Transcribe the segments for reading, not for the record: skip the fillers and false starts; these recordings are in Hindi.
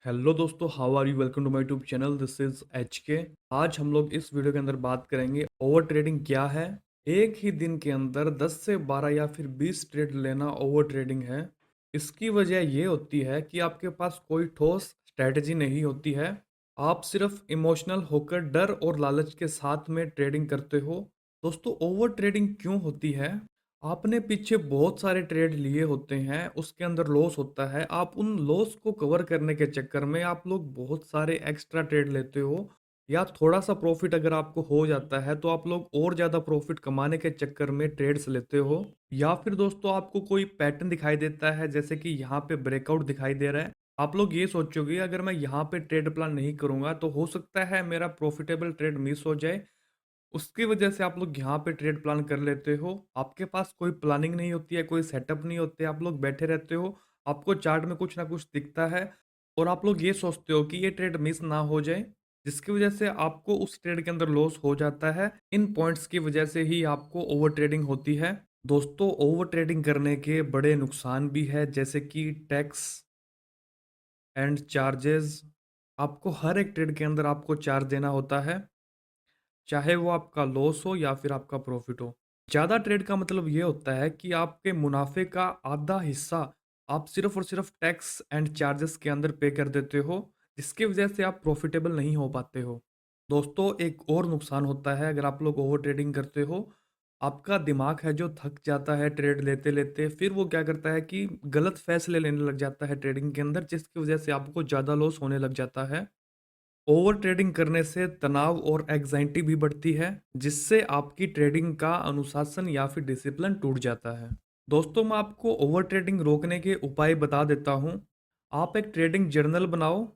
हेलो दोस्तों, how are you? Welcome to my YouTube channel. This is H K. आज हम लोग इस वीडियो के अंदर बात करेंगे ओवर ट्रेडिंग क्या है। एक ही दिन के अंदर 10 से 12 या फिर 20 ट्रेड लेना ओवर ट्रेडिंग है। इसकी वजह ये होती है कि आपके पास कोई ठोस स्ट्रेटजी नहीं होती है। आप सिर्फ इमोशनल होकर डर और लालच के साथ में ट्रेडिंग करते हो। दोस्तों, ओवर ट्रेडिंग क्यों होती है? आपने पीछे बहुत सारे ट्रेड लिए होते हैं, उसके अंदर लॉस होता है। आप उन लॉस को कवर करने के चक्कर में आप लोग बहुत सारे एक्स्ट्रा ट्रेड लेते हो, या थोड़ा सा प्रॉफिट अगर आपको हो जाता है तो आप लोग और ज़्यादा प्रॉफिट कमाने के चक्कर में ट्रेड्स लेते हो। या फिर दोस्तों, आपको कोई पैटर्न दिखाई देता है, जैसे कि यहाँ पे ब्रेकआउट दिखाई दे रहा है। आप लोग ये सोचोगे अगर मैं यहाँ पे ट्रेड प्लान नहीं करूंगा तो हो सकता है मेरा प्रॉफिटेबल ट्रेड मिस हो जाए। उसकी वजह से आप लोग यहाँ पे ट्रेड प्लान कर लेते हो। आपके पास कोई प्लानिंग नहीं होती है, कोई सेटअप नहीं होते, आप लोग बैठे रहते हो। आपको चार्ट में कुछ ना कुछ दिखता है और आप लोग ये सोचते हो कि ये ट्रेड मिस ना हो जाए, जिसकी वजह से आपको उस ट्रेड के अंदर लॉस हो जाता है। इन पॉइंट्स की वजह से ही आपको ओवर ट्रेडिंग होती है। दोस्तों, ओवर ट्रेडिंग करने के बड़े नुकसान भी है, जैसे कि टैक्स एंड चार्जेस। आपको हर एक ट्रेड के अंदर आपको चार्ज देना होता है, चाहे वो आपका लॉस हो या फिर आपका प्रॉफिट हो। ज़्यादा ट्रेड का मतलब ये होता है कि आपके मुनाफे का आधा हिस्सा आप सिर्फ और सिर्फ टैक्स एंड चार्जेस के अंदर पे कर देते हो, जिसकी वजह से आप प्रॉफिटेबल नहीं हो पाते हो। दोस्तों, एक और नुकसान होता है अगर आप लोग ओवर ट्रेडिंग करते हो। आपका दिमाग है जो थक जाता है ट्रेड लेते लेते, फिर वो क्या करता है कि गलत फैसले लेने लग जाता है ट्रेडिंग के अंदर, जिसकी वजह से आपको ज़्यादा लॉस होने लग जाता है। ओवर ट्रेडिंग करने से तनाव और एग्जाइटी भी बढ़ती है, जिससे आपकी ट्रेडिंग का अनुशासन या फिर डिसिप्लिन टूट जाता है। दोस्तों, मैं आपको ओवर ट्रेडिंग रोकने के उपाय बता देता हूं। आप एक ट्रेडिंग जर्नल बनाओ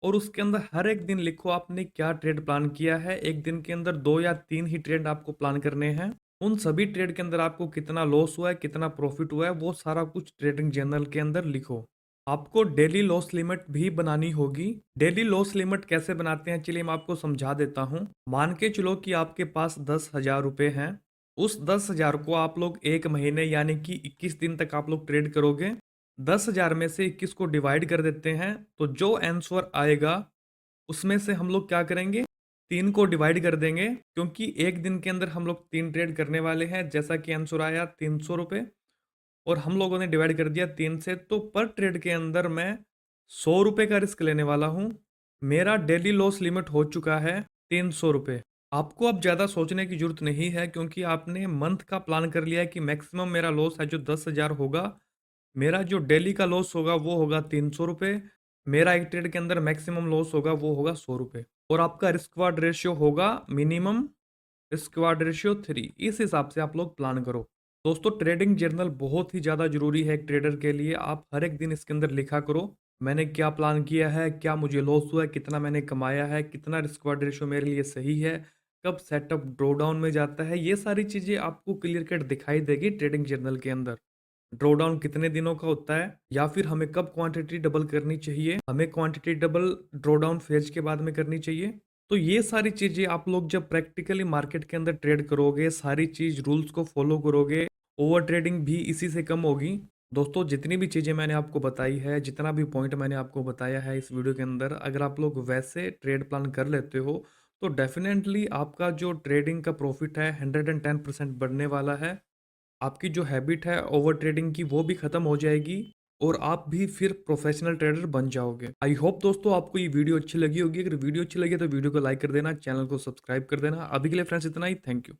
और उसके अंदर हर एक दिन लिखो आपने क्या ट्रेड प्लान किया है। एक दिन के अंदर 2 या 3 ही ट्रेड आपको प्लान करने हैं। उन सभी ट्रेड के अंदर आपको कितना लॉस हुआ है, कितना प्रॉफिट हुआ है, वो सारा कुछ ट्रेडिंग जर्नल के अंदर लिखो। आपको डेली लॉस लिमिट भी बनानी होगी। डेली लॉस लिमिट कैसे बनाते हैं, चलिए मैं आपको समझा देता हूँ। मान के चलो कि आपके पास 10,000 रुपए हैं। उस 10,000 को आप लोग एक महीने यानी कि 21 दिन तक आप लोग ट्रेड करोगे। 10,000 में से 21 को डिवाइड कर देते हैं, तो जो आंसर आएगा उसमें से हम लोग क्या करेंगे, 3 को डिवाइड कर देंगे, क्योंकि एक दिन के अंदर हम लोग 3 ट्रेड करने वाले हैं। जैसा कि आंसर आया 300 रुपये, और हम लोगों ने डिवाइड कर दिया 3 से, तो पर ट्रेड के अंदर मैं 100 रुपये का रिस्क लेने वाला हूँ। मेरा डेली लॉस लिमिट हो चुका है 300 रुपये। आपको अब ज़्यादा सोचने की जरूरत नहीं है, क्योंकि आपने मंथ का प्लान कर लिया है कि मैक्सिमम मेरा लॉस है जो 10,000 होगा। मेरा जो डेली का लॉस होगा वो होगा 300 रुपये। मेरा एक ट्रेड के अंदर मैक्सिमम लॉस होगा वो होगा 100 रुपये। और आपका रिस्क वार्ड रेशियो होगा मिनिमम स्क्वाड रेशियो 3। इस हिसाब से आप लोग प्लान करो। दोस्तों, ट्रेडिंग जर्नल बहुत ही ज़्यादा जरूरी है एक ट्रेडर के लिए। आप हर एक दिन इसके अंदर लिखा करो, मैंने क्या प्लान किया है, क्या मुझे लॉस हुआ है, कितना मैंने कमाया है, कितना स्क्वाड रेशियो मेरे लिए सही है, कब सेटअप ड्रॉ डाउन में जाता है। ये सारी चीज़ें आपको क्लियर कट दिखाई देगी ट्रेडिंग जर्नल के अंदर। ड्रॉ डाउन कितने दिनों का होता है, या फिर हमें कब क्वांटिटी डबल करनी चाहिए, हमें quantity double draw down phase के बाद में करनी चाहिए। तो ये सारी चीजें आप लोग जब प्रैक्टिकली मार्केट के अंदर ट्रेड करोगे, सारी चीज रूल्स को फॉलो करोगे, ओवर ट्रेडिंग भी इसी से कम होगी। दोस्तों, जितनी भी चीजें मैंने आपको बताई है, जितना भी पॉइंट मैंने आपको बताया है इस वीडियो के अंदर, अगर आप लोग वैसे ट्रेड प्लान कर लेते हो तो डेफिनेटली आपका जो ट्रेडिंग का प्रॉफिट है 110% बढ़ने वाला है। आपकी जो हैबिट है ओवर ट्रेडिंग की वो भी खत्म हो जाएगी, और आप भी फिर प्रोफेशनल ट्रेडर बन जाओगे। आई होप दोस्तों आपको ये वीडियो अच्छी लगी होगी। अगर वीडियो अच्छी लगी तो वीडियो को लाइक कर देना, चैनल को सब्सक्राइब कर देना। अभी के लिए फ्रेंड्स इतना ही। Thank you.